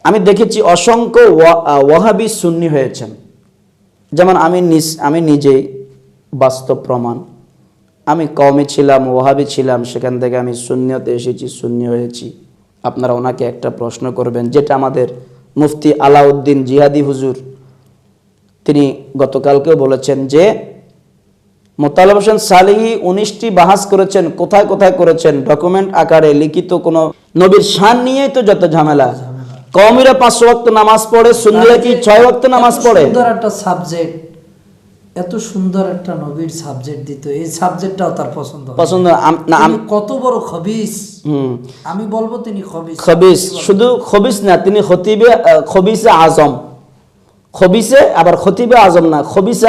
আমি দেখেছি অসংখ্য ওয়াহাবি সুন্নি হয়েছেন। যেমন আমি নিজেই বাস্তব প্রমাণ। আমি কওমি ছিলাম, ওয়াহাবি ছিলাম, সেখান থেকে আমি সুন্নিয়তে এসেছি, সুন্নি হয়েছি। আপনারা ওনাকে একটা প্রশ্ন করবেন, যেটা আমাদের মুফতি আলাউদ্দিন জিহাদি হুজুর তিনি গতকালকেও বলেছেন যে মোতালেব হোসেন সালেহী 19টি বাহাস করেছেন। কোথায় কোথায় করেছেন? ডকুমেন্ট আকারে, লিখিত কোনো। নবীর শান নিয়েই তো যত ঝামেলা। কওমিরা 5 ওয়াক্ত নামাজ পড়ে, সুন্নিরা কি 6 ওয়াক্ত নামাজ পড়ে? সুন্দর একটা সাবজেক্ট, এত সুন্দর একটা নবীর সাবজেক্ট দিত, এই সাবজেক্টটাও তার পছন্দ না। কত বড় খবিস! আমি বলবো তিনি খবিস। শুধু খবিস না, তিনি খবিসে আজম। খবিসে আবার খতিবে আজম না, খবিসে।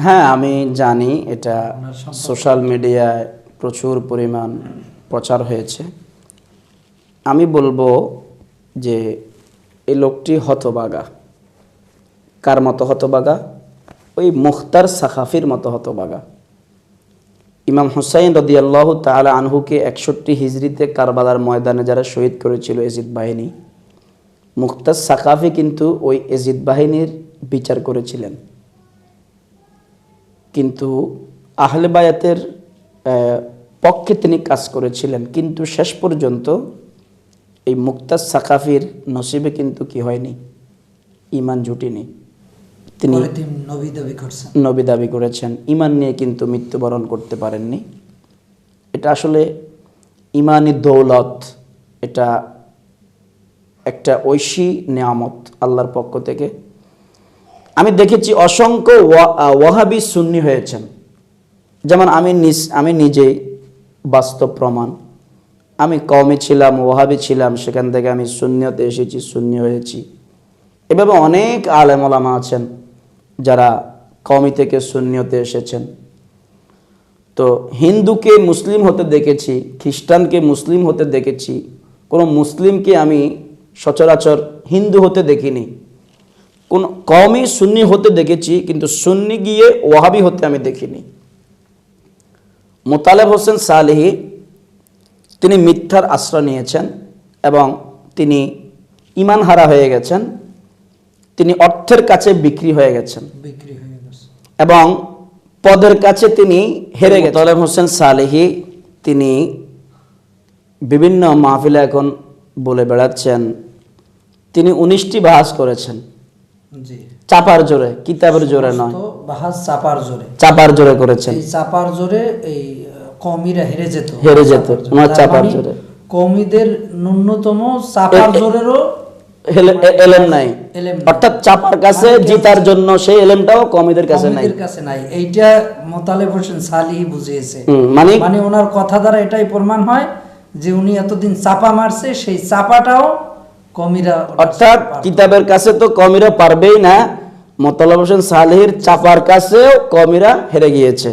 হ্যাঁ, আমি জানি এটা সোশ্যাল মিডিয়ায় প্রচুর পরিমাণ প্রচার হয়েছে। আমি বলবো যে এই লোকটি হতবাগা। কার মতো হতবাগা? ওই মুখতার সাখাফির মতো হতবাগা। ইমাম হুসাইন রাদিয়াল্লাহু তাআলা আনহুকে 61 হিজরিতে কারবালার ময়দানে যারা শহীদ করেছিল এজিদ বাহিনী, মুখতার সাখাফি কিন্তু ওই এজিদ বাহিনীর বিচার করেছিলেন। কিন্তু আহলে বায়াতের পক্ষে তিনি কাজ করেছিলেন। কিন্তু শেষ পর্যন্ত এই মুক্তার সাকাফির নসিবে কিন্তু কি হয়নি, ঈমান জুটেনি। তিনি নবী দাবি করেছেন, ঈমান নিয়ে কিন্তু মৃত্যুবরণ করতে পারেননি। এটা আসলে ঈমানি দৌলত, এটা একটা ঐশী নিয়ামত আল্লাহর পক্ষ থেকে। আমি দেখেছি অসংখ্য ওয়াহাবি সুন্নি হয়েছেন। যেমন আমি নিজেই বাস্তব প্রমাণ। আমি কওমি ছিলাম, ওয়াহাবি ছিলাম, সেখান থেকে আমি সুন্নিয়তে এসেছি, সুন্নি হয়েছি। এভাবে অনেক আলেম ওলামা আছেন যারা কওমি থেকে সুন্নিয়তে এসেছেন। তো হিন্দুকে মুসলিম হতে দেখেছি, খ্রিস্টানকে মুসলিম হতে দেখেছি, কোনো মুসলিমকে আমি সচরাচর হিন্দু হতে দেখিনি। কোন কওমি সুন্নি হতে দেখেছি, কিন্তু সুন্নি গিয়ে ওয়াহাবি হতে আমি দেখিনি। মোতালেব হোসেন সালেহী তিনি মিথ্যার আশ্রয় নিয়েছেন এবং তিনি ঈমান হারা হয়ে গেছেন। তিনি অর্থের কাছে বিক্রি হয়ে গেছেন এবং পদের কাছে তিনি হেরে গেছেন। মোতালেব হোসেন সালেহী তিনি বিভিন্ন মাহফিলে এখন বলে বেড়াচ্ছেন তিনি 19টি বাহাস করেছেন। চাপার জোরে, কিতাবের জোরে নয়, চাপার জোরে করেছেন। চাপার জোরে এই কওমিরা হেরে যেত ওনার চাপার জোরে। কওমিদের ন্যূনতম চাপার জোরেরও এলেম নাই, অর্থাৎ চাপার কাছে জিতার জন্য সেই এলেমটাও কওমিদের কাছে নাই। এইটা মোতালেব হোসেন সালেহী বুঝিয়েছে। মানে ওনার কথা দ্বারা এটাই প্রমাণ হয় যে উনি এতদিন চাপা মারছে, সেই চাপাটাও কওমিরা, অর্থাৎ কিতাবের কাছে তো কওমিরা পারবেই না, মোতালেব হোসেন সালেহীর চাপার কাছেও কওমিরা হেরে গিয়েছে।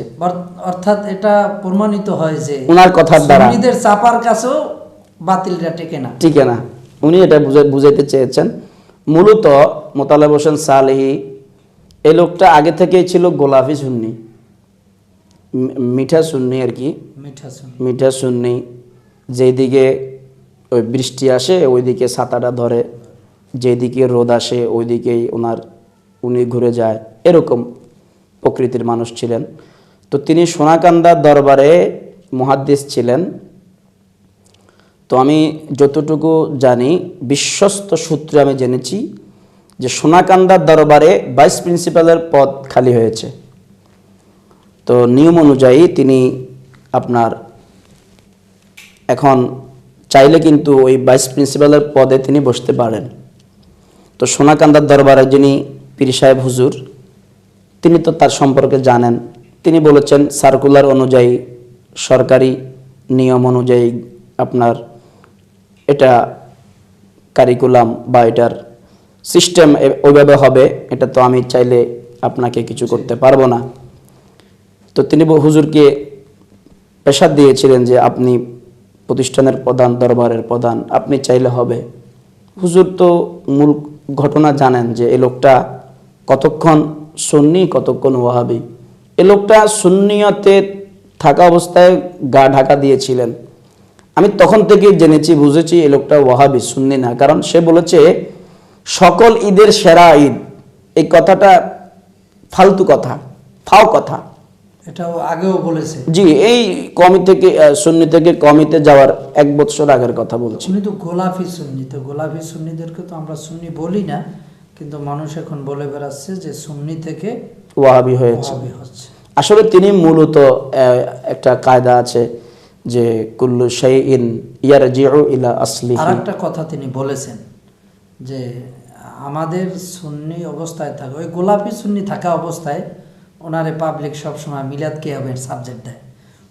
অর্থাৎ এটা প্রমাণিত হয় যে ওনার কথার দ্বারা সুন্নিদের চাপার কাছেও বাতিলরা টিকে না। উনি এটা বুঝাইতে চেয়েছেন। মূলত মোতালেব হোসেন সালেহী এই লোকটা আগে থেকেই ছিল গোলাপি সুন্নি, মিঠা সুন্নি আর কি, মিঠা সুন্নি। যেদিকে ওই বৃষ্টি আসে ওইদিকে ছাতাটা ধরে, যেদিকে রোদ আসে ওইদিকেই উনি ঘুরে যায়, এরকম প্রকৃতির মানুষ ছিলেন। তো তিনি সোনাকান্দার দরবারে মুহাদ্দিস ছিলেন। তো আমি যতটুকু জানি, বিশ্বস্ত সূত্রে আমি জেনেছি যে সোনাকান্দার দরবারে ভাইস প্রিন্সিপালের পদ খালি হয়েছে। তো নিয়ম অনুযায়ী তিনি আপনার এখন চাইলে কিন্তু ওই ভাইস প্রিন্সিপালের পদে তিনি বসতে পারেন। তো সোনাকান্দার দরবারে যিনি পীর সাহেব হুজুর, তিনি তো তার সম্পর্কে জানেন। তিনি বলেছেন সার্কুলার অনুযায়ী, সরকারি নিয়ম অনুযায়ী আপনার এটা কারিকুলাম বা এটার সিস্টেম ওইভাবে হবে, এটা তো আমি চাইলে আপনাকে কিছু করতে পারবো না। তো তিনি হুজুরকে পেশা দিয়েছিলেন যে আপনি প্রতিষ্ঠানের প্রধান, দরবারের প্রধান, আপনি চাইলে হবে। হুজুর তো মূল ঘটনা জানেন যে এই লোকটা কতক্ষণ সুন্নি কতক্ষণ ওয়াহাবি, এ লোকটা সুন্নিয়তে থাকা অবস্থায় গা ঢাকা দিয়েছিলেন। আমি তখন থেকে জেনেছি, বুঝেছি এই লোকটা ওয়াহাবি, সুন্নি না। কারণ সে বলেছে সকল ঈদের সেরা ঈদ। এই কথাটা ফালতু কথা, ফাও কথা। এটাও আগেও বলেছে। জি, এই কমি থেকে সুন্নি থেকে কমিতে যাওয়ার 1 বছর আগের কথা বলছি। উনি তো গোলাপি সুন্নি, তো গোলাপি সুন্নিদেরকে তো আমরা সুন্নি বলি না, কিন্তু মানুষ এখন বলে বেড়াচ্ছে যে সুন্নি থেকে ওয়াহাবি হয়েছে। ওয়াহাবি হচ্ছে। আসলে তিনি মূলত একটা কায়দা আছে যে কুল্লু শাইইন ইয়ারজিউ ইলা আসলিহি। আর একটা কথা তিনি বলেছেন যে আমাদের সুন্নি অবস্থায় থাকা, ওই গোলাপি সুন্নি থাকা অবস্থায় ওনারে পাবলিক সবসময় মিলাদ কিয়ামের সাবজেক্ট দেয়।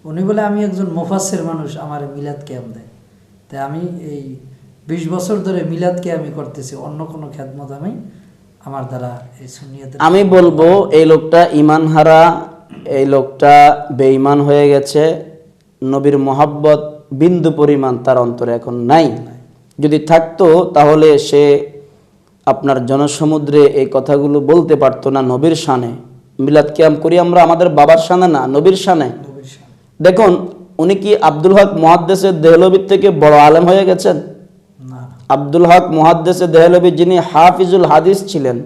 উনি বলে আমি একজন মুফাসসির মানুষ, আমার মিলাদ কিয়াম দেয়। তাই আমি এই 20 বছর ধরে মিলাদ কিয়ামই করতেছি, অন্য কোনো খেদমত আমি আমার দ্বারা এই সুন্নিয়তের। আমি বলবো এই লোকটা ঈমান হারা, এই লোকটা বেঈমান হয়ে গেছে। নবীর মোহাব্বত বিন্দু পরিমাণ তার অন্তরে এখন নাই। যদি থাকতো তাহলে সে আপনার জনসমুদ্রে এই কথাগুলো বলতে পারতো না। নবীর শানে মিলাদ কিয়াম করি আমরা আমাদের বাবার শানে না, নবীর শানে। দেখুন উনি কি আব্দুল হক মুহাদ্দিসে দেহলভীর থেকে বড় আলেম হয়ে গেছেন? না। আব্দুল হক মুহাদ্দিসে দেহলভী যিনি হাফিজুল হাদিস ছিলেন,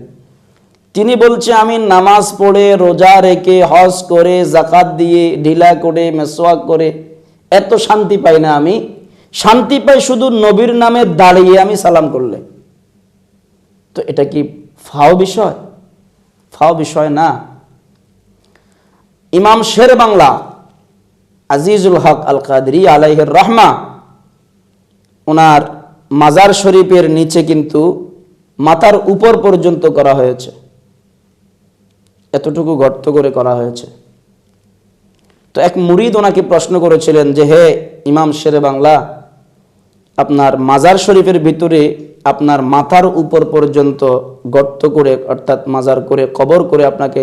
তিনি বলছে আমি নামাজ পড়ে, রোজা রেখে, হজ করে, যাকাত দিয়ে, ঢিলা করে, মেসওয়াক করে এত শান্তি পাই না। আমি শান্তি পাই শুধু নবীর নামে দাঁড়িয়ে আমি সালাম করলে। তো এটা কি ফাও বিষয়? ফাও বিষয় না। ইমাম শের বাংলা আজিজুল হক আল কাদরি আলাইহির রহমা, ওনার মাজার শরীফের নিচে কিন্তু মাথার উপর পর্যন্ত করা হয়েছে, এতটুকু গর্ত করে করা হয়েছে। তো এক মুরিদ ওনাকে প্রশ্ন করেছিলেন যে হে ইমাম শেরে বাংলা, আপনার মাজার শরীফের ভিতরে আপনার মাথার উপর পর্যন্ত গর্ত করে, অর্থাৎ মাজার করে, কবর করে আপনাকে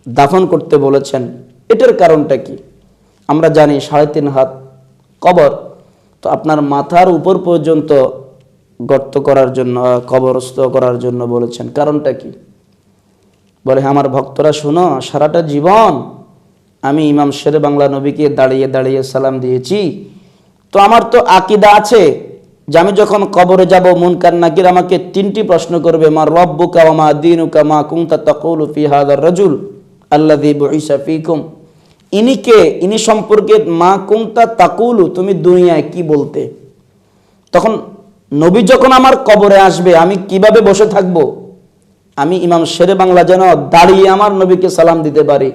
দাফন করতে বলেছেন, এটার কারণটা কি? আমরা জানি 3.5 হাত কবর, তো আপনার মাথার উপর পর্যন্ত গর্ত করার জন্য, কবরস্থ করার জন্য বলেছেন, কারণটা কি? বলে হ্যাঁ আমার ভক্তরা শোনো, সারাটা জীবন আমি ইমাম শেরে বাংলা নবীকে দাঁড়িয়ে দাঁড়িয়ে সালাম দিয়েছি। তো আমার তো আকীদা আছে যে আমি যখন কবরে যাব, মুনকার নাকির আমাকে 3টি প্রশ্ন করবে, মা রব্বুকা ওয়া মা দীনুকা মা কুনতা তাকুলু ফি হাযার রাজুল আল্লাযী বুইসা ফীকুম। ইনি কে? ইনি সম্পর্কে মা কুনতা তাকুলু, তুমি দুনিয়ায় কি বলতে? তখন নবী যখন আমার কবরে আসবে আমি কিভাবে বসে থাকব? আমি ইমাম শেরে বাংলা যেন দাঁড়িয়ে আমার নবীকে সালাম দিতে পারি,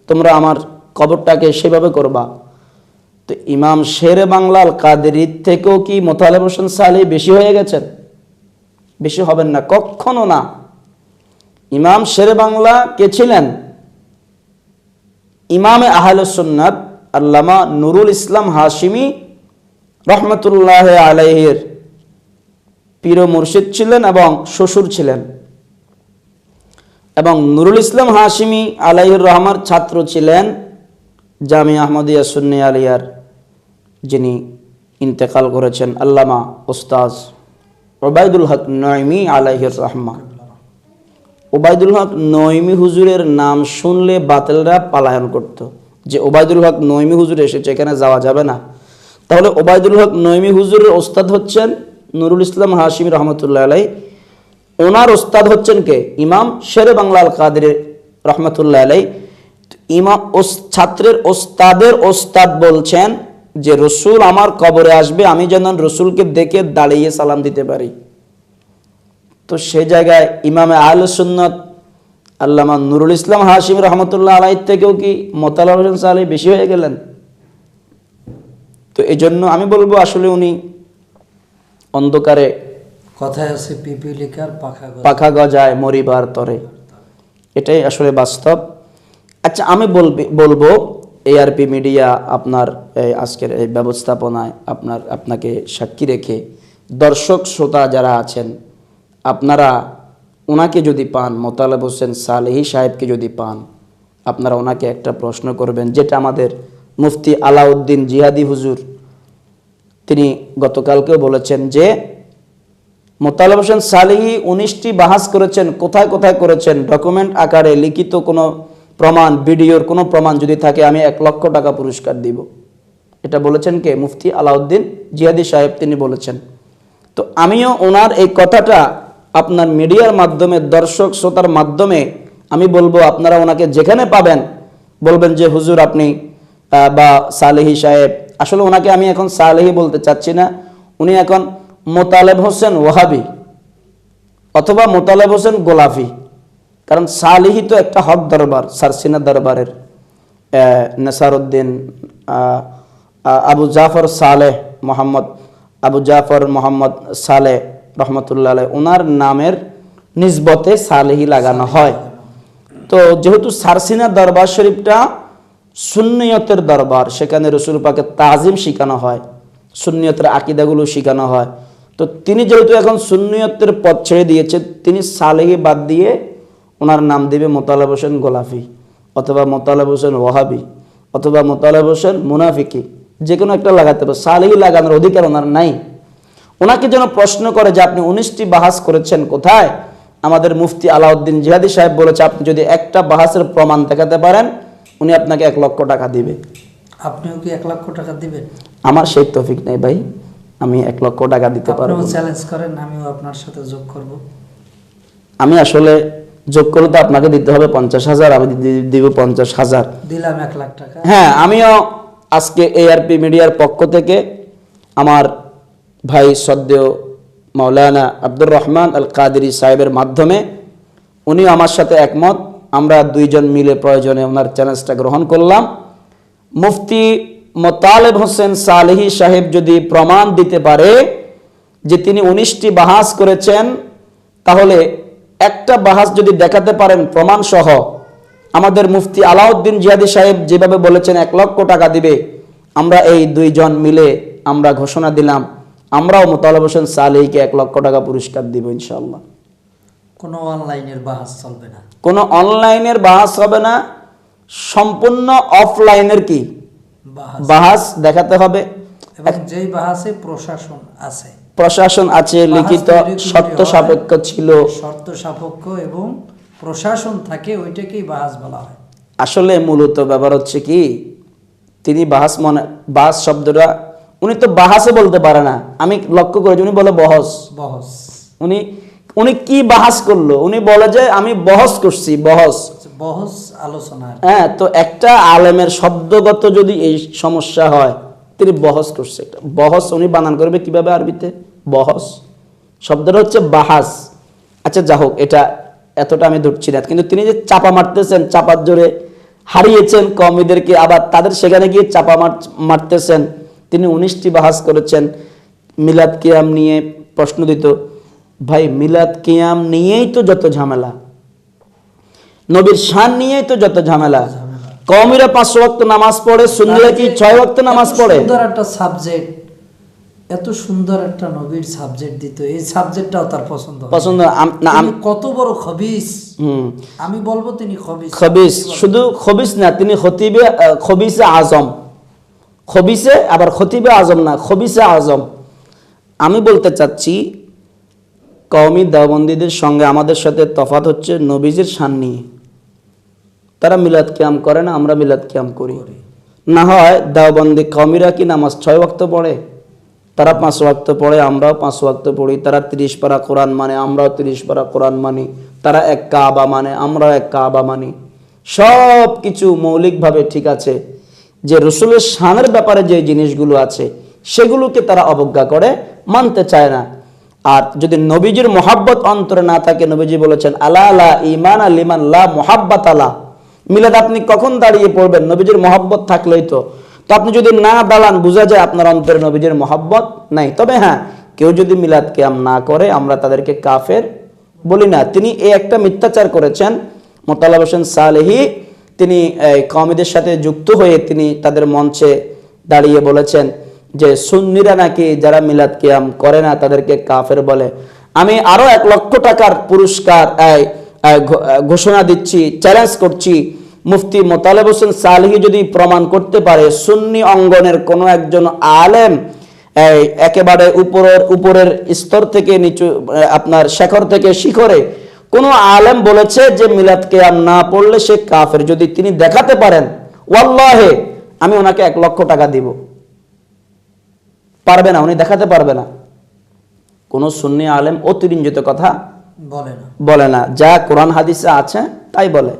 তোমরা আমার কবরটাকে সেভাবে করবা। তো ইমাম শেরে বাংলা আল কাদেরীর থেকেও কি মোতালেব হোসেন সালেহী বেশি হয়ে গেছেন? বেশি হবেন না, কখনো না। ইমাম শেরে বাংলা কে ছিলেন? ইমামে আহলুস সুন্নাত আল্লামা নুরুল ইসলাম হাশিমি রহমতুল্লাহ আলাইহির পীর মুর্শিদ ছিলেন এবং শ্বশুর ছিলেন, এবং নুরুল ইসলাম হাশিমি আলাইহির রহমার ছাত্র ছিলেন জামিয়া আহমদিয়া সুন্নি আলিয়ার যিনি ইন্তেকাল করেছেন আল্লামা উস্তাজ ওবায়দুল হক নয়মি আলাইহির রহমা। ওবায়দুল হক নয়মি হুজুরের নাম শুনলে বাতিলরা পালায়ন করত, যে ওবায়দুল হক নয়মি হুজুর এসেছে, এখানে যাওয়া যাবে না। তাহলে ওবায়দুল হক নয়মি হুজুরের ওস্তাদ হচ্ছেন নুরুল ইসলাম হাশিমি রহমতুল্লাহ আলাই, ওনার ওস্তাদ হচ্ছেন কে? ইমাম শেরে বাংলা আল কাদেরী রহমতুল্লাহ আলাই। ইমাম ছাত্রের ওস্তাদের ওস্তাদ বলছেন যে রসুল আমার কবরে আসবে, আমি যেন রসুলকে দেখে দাঁড়িয়ে সালাম দিতে পারি। তো সে জায়গায় ইমামে আহলুস সুন্নাত আল্লামা নুরুল ইসলাম হাশিমি রহমতুল্লাহ আলাইহির থেকেও কি মোতালেব হোসেন সালেহী বেশি হয়ে গেলেন? তো এই জন্য আমি বলবো আসলে উনি অন্ধকারে, কথায় আছে পিপিলিকার পাখা গজায় মরিবার তরে, এটাই আসলে বাস্তব। আচ্ছা আমি বলবো এআরপি মিডিয়া আপনার আজকের এই ব্যবস্থাপনায় আপনাকে সাক্ষী রেখে দর্শক শ্রোতা যারা আছেন, আপনারা ওনাকে যদি পান, মোতালেব হোসেন সালেহী সাহেবকে যদি পান, আপনারা ওনাকে একটা প্রশ্ন করবেন, যেটা আমাদের মুফতি আলাউদ্দিন জিহাদি হুজুর তিনি গতকালকেও বলেছেন যে মোতালেব হোসেন সালেহী 19টি বাহাস করেছেন, কোথায় কোথায় করেছেন, ডকুমেন্ট আকারে লিখিত কোনো প্রমাণ, ভিডিওর কোনো প্রমাণ যদি থাকে আমি 1 লক্ষ টাকা পুরস্কার দিব। এটা বলেছেন কে? মুফতি আলাউদ্দিন জিহাদি সাহেব, তিনি বলেছেন। তো আমিও ওনার এই কথাটা আপনার মিডিয়ার মাধ্যমে, দর্শক শ্রোতার মাধ্যমে আমি বলবো, আপনারা ওনাকে যেখানে পাবেন বলবেন যে হুজুর আপনি বা সালেহি সাহেব, আসলে ওনাকে আমি এখন সালেহি বলতে চাচ্ছি না, উনি এখন মোতালেব হোসেন ওয়াহাবি অথবা মোতালেব হোসেন গোলাফি। কারণ সালেহি তো একটা হক দরবার, সারসিনা দরবারের নেসারউদ্দিন আবু জাফর সালেহ মোহাম্মদ, আবু জাফর মোহাম্মদ সালেহ রহমতুল্লাহ আলাইহি, ওনার নামের নিসবতে সালেহি লাগানো হয়। তো যেহেতু সারসিনা দরবার শরীফটা সুন্নিয়তের দরবার, সেখানে রসুল পাকের তাজিম শেখানো হয়, সুন্নিয়তের আকীদাগুলো শেখানো হয়। তো তিনি যেহেতু এখন সুন্নিয়তের পথ ছেড়ে দিয়েছে, তিনি সালেহি বাদ দিয়ে ওনার নাম দিবে মোতালেব হোসেন গোলাফি অথবা মোতালেব হোসেন ওয়াহাবি অথবা মোতালেব হোসেন মুনাফিকি, যে কোনো একটা লাগাতে হবে। সালেহি লাগানোর অধিকার ওনার নাই। ওনাকে যেন প্রশ্ন করে যে আপনি 19টি বাহাস করেছেন কোথায়? আমাদের মুফতি আলাউদ্দিন জিহাদি সাহেব বলেছে আপনি যদি একটা বাহাসের প্রমাণ দেখাতে পারেন উনি আপনাকে 1 লক্ষ টাকা দিবে। আপনিও কি 1 লক্ষ টাকা দিবেন? আমার সেই তৌফিক নেই ভাই, আমি 1 লক্ষ টাকা দিতে পারবো। আপনিও চ্যালেঞ্জ করেন, আমিও আপনার সাথে যোগ করব। আমি আসলে যোগ করলে তো আপনাকে দিতে হবে 50,000, আমি দিব 50,000। দিলাম 1 লাখ টাকা। হ্যাঁ, আমিও আজকে ARP মিডিয়ার পক্ষ থেকে আমার ভাই শ্রদ্ধেয় মাওলানা আব্দুর রহমান আল কাদেরী সাহেবের মাধ্যমে, উনিও আমার সাথে একমত, আমরা 2 জন মিলে প্রয়োজনে ওনার চ্যালেঞ্জটা গ্রহণ করলাম। মুফতি মোতালেব হোসেন সালেহি সাহেব যদি প্রমাণ দিতে পারে যে তিনি 19টি বাহাস করেছেন, তাহলে একটা বাহাস যদি দেখাতে পারেন প্রমাণ সহ, আমাদের মুফতি আলাউদ্দিন জিহাদি সাহেব যেভাবে বলেছেন 1 লক্ষ টাকা দিবে, আমরা এই 2 জন মিলে আমরা ঘোষণা দিলাম আমরাও মোতালেব হোসেন সালেহিকে 1 লক্ষ টাকা পুরস্কার দিব ইনশাআল্লাহ। কোনো অনলাইনের বাহাস চলবে না, কোনো অনলাইনের বাহাস হবে না, সম্পূর্ণ অফলাইনের কি বাহাস দেখাতে হবে। এবং যেই বাহাসে প্রশাসন আছে, প্রশাসন আছে, লিখিত শর্ত সাপেক্ষ ছিল, শর্ত সাপেক্ষ এবং প্রশাসন থাকে, ওইটাকেই বাহাস বলা হয়। আসলে মূলত ব্যাপার হচ্ছে কি, তিনি বাহাস বাহাস শব্দটা উনি তো বাহাসে বলতে পারে না, আমি লক্ষ্য করেছি উনি বলে বহস। বহস, উনি কি বাহাস করলো? উনি বলে যে আমি বহস করছি, বহস বহস আলোচনা। হ্যাঁ, তো একটা আলেমের শব্দগত যদি এই সমস্যা হয়, তিনি বহস করছে। একটা বহস উনি বানান করবে কিভাবে আরবিতে? বহস শব্দটা হচ্ছে বাহাস। আচ্ছা যা হোক, এটা এতটা আমি ধরছি না, কিন্তু তিনি যে চাপা মারতেছেন, চাপার জোরে হারিয়েছেন কওমিদেরকে, আবার তাদের সেখানে গিয়ে চাপা মারতেছেন। তিনি 19টি বাহাস করেছেন। মিলাদ কিয়াম নিয়ে প্রশ্ন দিত, ভাই মিলাদ কিয়াম নিয়েই তো যত ঝামেলা, নবীর শান নিয়েই তো যত ঝামেলা। কওমিরা 5 ওয়াক্ত নামাজ পড়ে, সুন্নিরা কি 6 ওয়াক্ত নামাজ পড়ে? সুন্দর একটা সাবজেক্ট, এত সুন্দর একটা নবীর সাবজেক্ট দিত, এই সাবজেক্টটাও তার পছন্দ না। কত বড় খবিস, আমি বলবো তিনি খবিস। খবিস শুধু খবিস না, তিনি খতিবে খবিসে আজম, খবিসে আবার খতিবে আজম না, খবিসে আজম। আমি বলতে চাচ্ছি কওমি দেওবন্দীদের সঙ্গে আমাদের সাথে তফাৎ হচ্ছে নবীজির শান নিয়ে। তারা মিলাদ কিয়াম করে না, আমরা মিলাদ কিয়াম করি। না হয় দেওবন্দি কওমিরা কি নামাজ 6 ওয়াক্ত পড়ে? তারা 5 ওয়াক্ত পড়ে, আমরাও 5 ওয়াক্ত পড়ি। তারা 30 পারা কোরআন মানে, আমরাও 30 পারা কোরআন মানি। তারা এক কাবা মানে, আমরাও এক কাবা মানি। সব কিছু মৌলিকভাবে ঠিক আছে, যে রসুলের শানের ব্যাপারে যে জিনিসগুলো আছে সেগুলোকে তারা অবজ্ঞা করে, মানতে চায় না। আর যদি নবীজির মোহাব্বত অন্তরে না থাকে, নবীজি বলেছেন আলা লা ঈমান লিমান লা মুহাব্বাত আলা। মিলাদ আপনি কখন দাঁড়িয়ে পড়বেন? নবীজির মোহাব্বত থাকলেই তো। তো আপনি যদি না দাঁড়ান, বোঝা যায় আপনার অন্তরে নবীজির মোহাব্বত নাই। তবে হ্যাঁ, কেউ যদি মিলাদ কিয়াম না করে আমরা তাদেরকে কাফের বলি না। তিনি এই একটা মিথ্যাচার করেছেন। মোতালেব হোসেন সালেহি তিনি কওমিদের সাথে যুক্ত হয়ে তিনি তাদের মঞ্চে দাঁড়িয়ে বলেছেন যে সুন্নিরা নাকি যারা মিলাদ কিয়াম করে না তাদেরকে কাফের বলে। আমি আরো 1 লক্ষ টাকার পুরস্কার ঘোষণা দিচ্ছি, চ্যালেঞ্জ করছি, মুফতি মোতালেব হোসেন সালেহি যদি প্রমাণ করতে পারে সুন্নি অঙ্গনের কোনো একজন আলেম একেবারে উপরের স্তর থেকে নিচু, আপনার শেখর থেকে শিখরে কোনো আলেম বলেছে যে মিলাদ কিয়াম না পড়লে সে কাফের, যদি তিনি দেখাতে পারেন ওয়াল্লাহে আমি ওনাকে 1 লক্ষ টাকা দিব, পারবে না, উনি দেখাতে পারবে না। কোন সুন্নি আলেম অতিরঞ্জিত কথা বলে না। বলে না, যা কোরআন হাদিসে আছে তাই বলে।